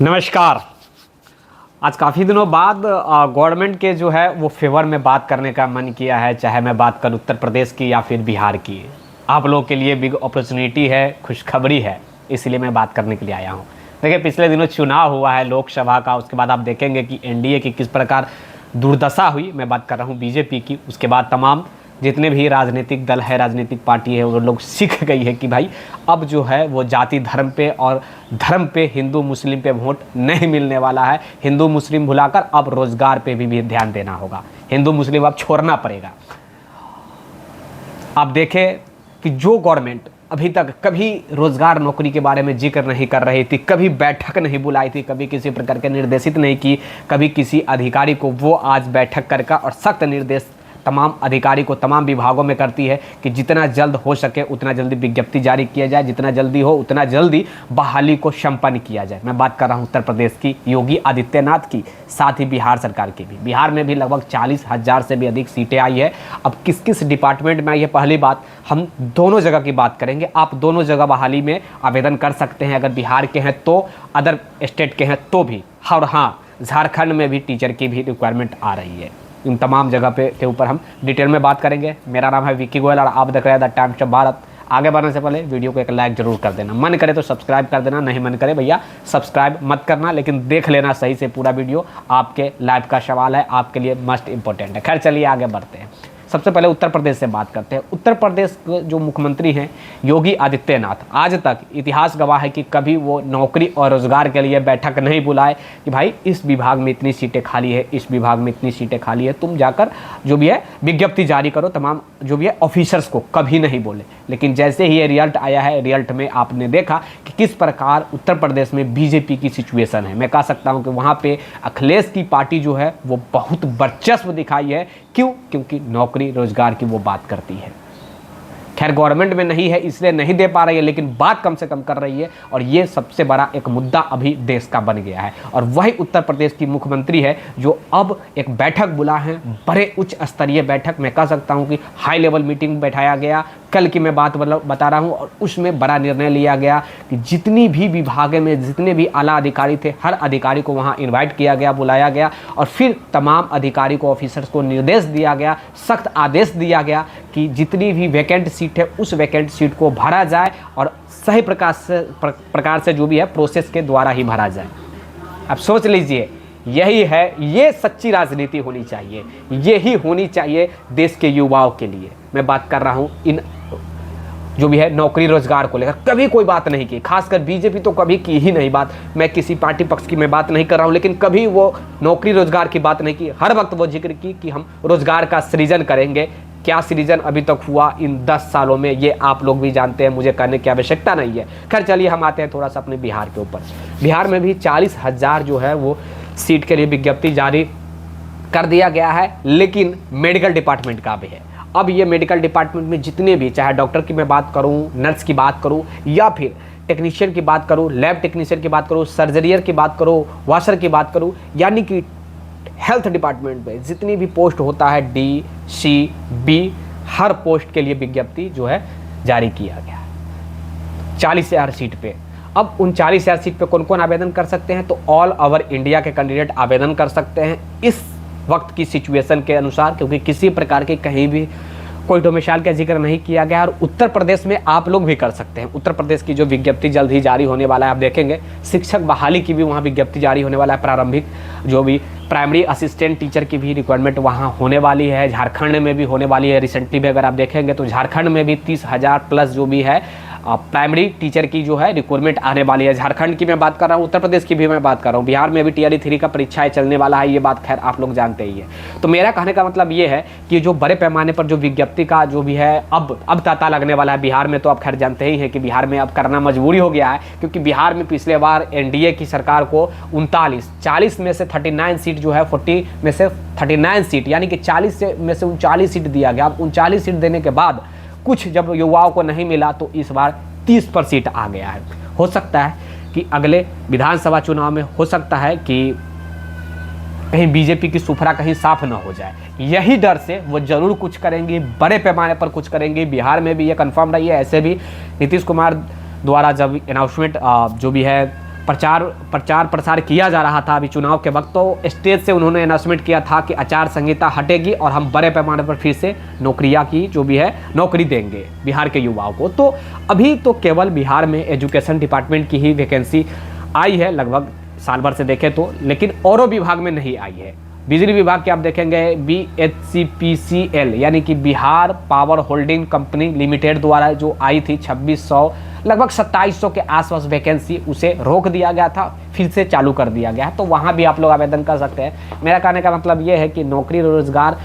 नमस्कार। आज काफ़ी दिनों बाद गवर्नमेंट के जो है वो फेवर में बात करने का मन किया है, चाहे मैं बात करूँ उत्तर प्रदेश की या फिर बिहार की। आप लोगों के लिए बिग अपॉर्चुनिटी है, खुशखबरी है, इसलिए मैं बात करने के लिए आया हूँ। देखिए, पिछले दिनों चुनाव हुआ है लोकसभा का, उसके बाद आप देखेंगे कि एनडीए की किस प्रकार दुर्दशा हुई। मैं बात कर रहा हूँ बीजेपी की। उसके बाद तमाम जितने भी राजनीतिक दल है, राजनीतिक पार्टी है, वो लोग सीख गई है कि भाई अब जो है वो जाति धर्म पे और धर्म पे, हिंदू मुस्लिम पे वोट नहीं मिलने वाला है। हिंदू मुस्लिम भुलाकर अब रोजगार पे भी ध्यान देना होगा। हिंदू मुस्लिम अब छोड़ना पड़ेगा। आप देखें कि जो गवर्नमेंट अभी तक कभी रोजगार नौकरी के बारे में जिक्र नहीं कर रही थी, कभी बैठक नहीं बुलाई थी, कभी किसी प्रकार के निर्देशित नहीं की, कभी किसी अधिकारी को, वो आज बैठक करके और सख्त निर्देश तमाम अधिकारी को, तमाम विभागों में करती है कि जितना जल्द हो सके उतना जल्दी विज्ञप्ति जारी किया जाए, जितना जल्दी हो उतना जल्दी बहाली को संपन्न किया जाए। मैं बात कर रहा हूं उत्तर प्रदेश की, योगी आदित्यनाथ की, साथ ही बिहार सरकार की भी। बिहार में भी लगभग 40,000 से भी अधिक सीटें आई है। अब किस किस डिपार्टमेंट में आई है, पहली बात हम दोनों जगह की बात करेंगे। आप दोनों जगह बहाली में आवेदन कर सकते हैं, अगर बिहार के हैं तो, अदर स्टेट के हैं तो भी। और हाँ, झारखंड में भी टीचर की भी रिक्वायरमेंट आ रही है। इन तमाम जगह पे के ऊपर हम डिटेल में बात करेंगे। मेरा नाम है विक्की गोयल और आप देख रहे हैं द टाइम्स ऑफ भारत। आगे बढ़ने से पहले वीडियो को एक लाइक जरूर कर देना, मन करे तो सब्सक्राइब कर देना, नहीं मन करे भैया सब्सक्राइब मत करना, लेकिन देख लेना सही से पूरा वीडियो। आपके लाइफ का सवाल है, आपके लिए मस्ट इंपॉर्टेंट है। खैर चलिए आगे बढ़ते हैं। सबसे पहले उत्तर प्रदेश से बात करते हैं। उत्तर प्रदेश के जो मुख्यमंत्री हैं योगी आदित्यनाथ, आज तक इतिहास गवाह है कि कभी वो नौकरी और रोजगार के लिए बैठक नहीं बुलाए कि भाई इस विभाग में इतनी सीटें खाली है, इस विभाग में इतनी सीटें खाली है, तुम जाकर जो भी है विज्ञप्ति जारी करो। तमाम जो भी है ऑफिसर्स को कभी नहीं बोले। लेकिन जैसे ही ये रिजल्ट आया है, रिजल्ट में आपने देखा कि किस प्रकार उत्तर प्रदेश में बीजेपी की सिचुएशन है। मैं कह सकता हूँ कि वहाँ पे अखिलेश की पार्टी जो है वो बहुत वर्चस्व दिखाई है। क्यों? क्योंकि नौकरी रोजगार की वो बात करती है। खैर गवर्नमेंट में नहीं है इसलिए नहीं दे पा रही है, लेकिन बात कम से कम कर रही है, और ये सबसे बड़ा एक मुद्दा अभी देश का बन गया है। और वही उत्तर प्रदेश की मुख्यमंत्री है जो अब एक बैठक बुला है, बड़े उच्च स्तरीय बैठक। मैं कह सकता हूं कि हाई लेवल मीटिंग बैठाया गया, कल की मैं बात बता रहा हूं, और उसमें बड़ा निर्णय लिया गया कि जितनी भी विभाग में जितने भी आला अधिकारी थे, हर अधिकारी को वहां इन्वाइट किया गया, बुलाया गया, और फिर तमाम अधिकारी को, ऑफिसर्स को निर्देश दिया गया, सख्त आदेश दिया गया कि जितनी भी वैकेंट सीट है उस वैकेंट सीट को भरा जाए, और सही प्रकार से जो भी है प्रोसेस के द्वारा ही भरा जाए। अब सोच लीजिए, यही है, ये सच्ची राजनीति होनी चाहिए, यही होनी चाहिए देश के युवाओं के लिए। मैं बात कर रहा हूँ इन जो भी है नौकरी रोजगार को लेकर कभी कोई बात नहीं की, खासकर बीजेपी तो कभी की ही नहीं बात। मैं किसी पार्टी पक्ष की मैं बात नहीं कर रहा हूं, लेकिन कभी वो नौकरी रोजगार की बात नहीं की। हर वक्त वो जिक्र की कि हम रोजगार का सृजन करेंगे। क्या सृजन अभी तक हुआ इन 10 सालों में, ये आप लोग भी जानते हैं, मुझे कहने की आवश्यकता नहीं है। खैर चलिए हम आते हैं थोड़ा सा अपने बिहार के ऊपर। बिहार में भी 40,000 जो है वो सीट के लिए विज्ञप्ति जारी कर दिया गया है, लेकिन मेडिकल डिपार्टमेंट का भी है। अब ये मेडिकल डिपार्टमेंट में जितने भी, चाहे डॉक्टर की मैं बात करूं, नर्स की बात करूं, या फिर टेक्नीशियन की बात करूं, लैब टेक्नीशियन की बात करूं, सर्जरियर की बात करूं, वॉशर की बात करूं, यानी कि हेल्थ डिपार्टमेंट में जितनी भी पोस्ट होता है, डी, सी, बी, हर पोस्ट के लिए विज्ञप्ति जो है जारी किया गया 40,000 सीट पे। अब उन 40,000 सीट पे कौन कौन आवेदन कर सकते हैं? तो ऑल ओवर इंडिया के कैंडिडेट आवेदन कर सकते हैं इस वक्त की सिचुएशन के अनुसार, क्योंकि किसी प्रकार के कहीं भी कोई डोमिसाइल का जिक्र नहीं किया गया। और उत्तर प्रदेश में आप लोग भी कर सकते हैं। उत्तर प्रदेश की जो विज्ञप्ति जल्द ही जारी होने वाला है, आप देखेंगे शिक्षक बहाली की भी वहाँ विज्ञप्ति जारी होने वाला है। प्रारंभिक जो भी प्राइमरी असिस्टेंट टीचर की भी रिक्वायरमेंट वहाँ होने वाली है। झारखंड में भी होने वाली है। रिसेंटली भी अगर आप देखेंगे तो झारखंड में भी 30,000 प्लस जो भी है प्राइमरी टीचर की जो है रिक्वायरमेंट आने वाली है। झारखंड की मैं बात कर रहा हूँ, उत्तर प्रदेश की भी मैं बात कर रहा हूँ। बिहार में भी टीआरई 3 का परीक्षाएं चलने वाला है, ये बात खैर आप लोग जानते ही है। तो मेरा कहने का मतलब ये है कि जो बड़े पैमाने पर जो विज्ञप्ति का जो भी है अब तांता लगने वाला है बिहार में। तो आप खैर जानते ही हैं कि बिहार में अब करना मजबूरी हो गया है, क्योंकि बिहार में पिछले बार एनडीए की सरकार को 40 में से 39 सीट जो है, 40 में से 39 सीट, यानी कि 40 में से 39 सीट दिया गया। अब 39 सीट देने के बाद कुछ जब युवाओं को नहीं मिला तो इस बार 30 पर सीट आ गया है। हो सकता है कि अगले विधानसभा चुनाव में हो सकता है कि कहीं बीजेपी की सुफरा कहीं साफ ना हो जाए। यही डर से वो जरूर कुछ करेंगी, बड़े पैमाने पर कुछ करेंगी। बिहार में भी ये कंफर्म रही है। ऐसे भी नीतीश कुमार द्वारा जब अनाउंसमेंट जो भी है प्रचार प्रसार किया जा रहा था अभी चुनाव के वक्त, तो स्टेज से उन्होंने अनाउंसमेंट किया था कि आचार संहिता हटेगी और हम बड़े पैमाने पर फिर से नौकरियां की जो भी है नौकरी देंगे बिहार के युवाओं को। तो अभी तो केवल बिहार में एजुकेशन डिपार्टमेंट की ही वैकेंसी आई है लगभग साल भर से देखें तो, लेकिन औरों विभाग में नहीं आई है। बिजली विभाग के आप देखेंगे BHCPCL यानी कि Bihar power holding company limited द्वारा जो आई थी 2600 लगभग 2700 के आसपास वैकेंसी, उसे रोक दिया गया था, फिर से चालू कर दिया गया है। तो वहाँ भी आप लोग आवेदन कर सकते हैं। मेरा कहने का मतलब ये है कि नौकरी रोजगार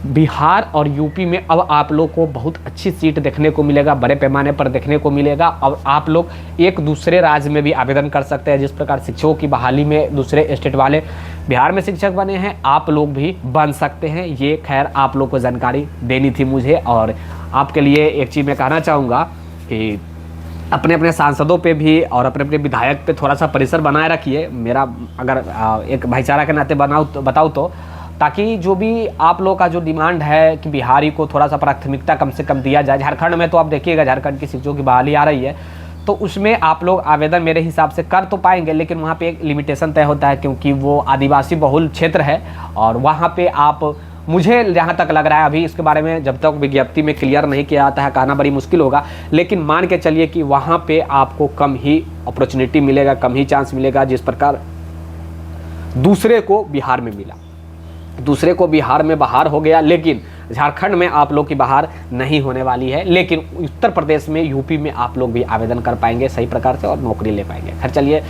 बिहार और यूपी में अब आप लोग को बहुत अच्छी सीट देखने को मिलेगा, बड़े पैमाने पर देखने को मिलेगा। और आप लोग एक दूसरे राज्य में भी आवेदन कर सकते हैं। जिस प्रकार शिक्षकों की बहाली में दूसरे स्टेट वाले बिहार में शिक्षक बने हैं, आप लोग भी बन सकते हैं। ये खैर आप लोग को जानकारी देनी थी मुझे। और आपके लिए एक चीज़ मैं कहना चाहूँगा कि अपने अपने सांसदों पे भी और अपने अपने विधायक पे थोड़ा सा परिसर बनाए रखिए। मेरा अगर एक भाईचारा के नाते बताऊँ तो, ताकि जो भी आप लोग का जो डिमांड है कि बिहारी को थोड़ा सा प्राथमिकता कम से कम दिया जाए। झारखंड में तो आप देखिएगा, झारखंड की शिक्षकों की बहाली आ रही है, तो उसमें आप लोग आवेदन मेरे हिसाब से कर तो पाएंगे, लेकिन वहाँ पे एक लिमिटेशन तय होता है, क्योंकि वो आदिवासी बहुल क्षेत्र है। और वहाँ पे आप, मुझे जहाँ तक लग रहा है, अभी इसके बारे में जब तक विज्ञप्ति में क्लियर नहीं किया जाता है कहना बड़ी मुश्किल होगा, लेकिन मान के चलिए कि वहाँ पे आपको कम ही अपॉर्चुनिटी मिलेगा, कम ही चांस मिलेगा, जिस प्रकार दूसरे को बिहार में मिला। दूसरे को बिहार में बहार हो गया, लेकिन झारखंड में आप लोग की बहार नहीं होने वाली है। लेकिन उत्तर प्रदेश में, यूपी में आप लोग भी आवेदन कर पाएंगे सही प्रकार से और नौकरी ले पाएंगे। खैर चलिए,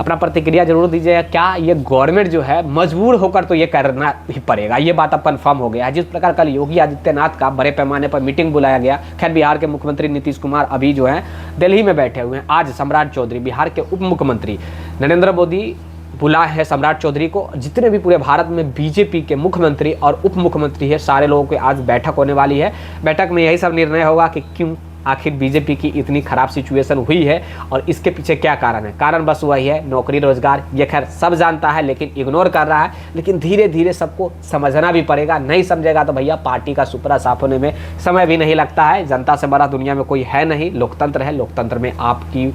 अपना प्रतिक्रिया जरूर दीजिएगा। क्या ये गवर्नमेंट जो है मजबूर होकर तो ये करना ही पड़ेगा, ये बात अब कन्फर्म हो गया है। जिस प्रकार कल योगी आदित्यनाथ का बड़े पैमाने पर मीटिंग बुलाया गया। खैर बिहार के मुख्यमंत्री नीतीश कुमार अभी जो है दिल्ली में बैठे हुए हैं। आज सम्राट चौधरी, बिहार के उप मुख्यमंत्री, नरेंद्र मोदी बुलाए है सम्राट चौधरी को। जितने भी पूरे भारत में बीजेपी के मुख्यमंत्री और उप मुख्यमंत्री है, सारे लोगों की आज बैठक होने वाली है। बैठक में यही सब निर्णय होगा कि क्यों आखिर बीजेपी की इतनी खराब सिचुएशन हुई है और इसके पीछे क्या कारण है। कारण बस वही है, नौकरी रोजगार। ये खैर सब जानता है लेकिन इग्नोर कर रहा है, लेकिन धीरे धीरे सबको समझना भी पड़ेगा। नहीं समझेगा तो भैया पार्टी का सुपड़ा साफ होने में समय भी नहीं लगता है। जनता से बड़ा दुनिया में कोई है नहीं, लोकतंत्र है। लोकतंत्र में आपकी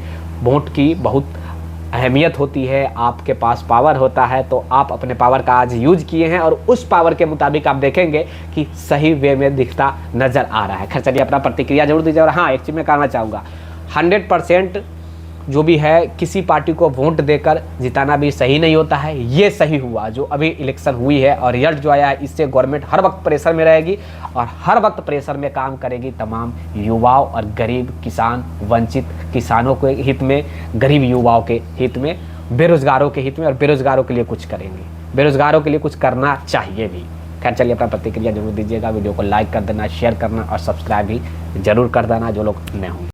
वोट की बहुत अहमियत होती है, आपके पास पावर होता है, तो आप अपने पावर का आज यूज किए हैं और उस पावर के मुताबिक आप देखेंगे कि सही वे में दिखता नजर आ रहा है। खैर चलिए, अपना प्रतिक्रिया जरूर दीजिए। और हाँ, एक चीज़ मैं कहना चाहूँगा, 100% जो भी है किसी पार्टी को वोट देकर जिताना भी सही नहीं होता है। ये सही हुआ जो अभी इलेक्शन हुई है और रिजल्ट जो आया है, इससे गवर्नमेंट हर वक्त प्रेशर में रहेगी और हर वक्त प्रेशर में काम करेगी तमाम युवाओं और गरीब किसान, वंचित किसानों के हित में, गरीब युवाओं के हित में, बेरोजगारों के हित में, और बेरोजगारों के लिए कुछ करेंगे। बेरोजगारों के लिए कुछ करना चाहिए भी। खैर चलिए, अपना प्रतिक्रिया जरूर दीजिएगा। वीडियो को लाइक कर देना, शेयर करना और सब्सक्राइब भी जरूर कर देना जो लोग नए होंगे।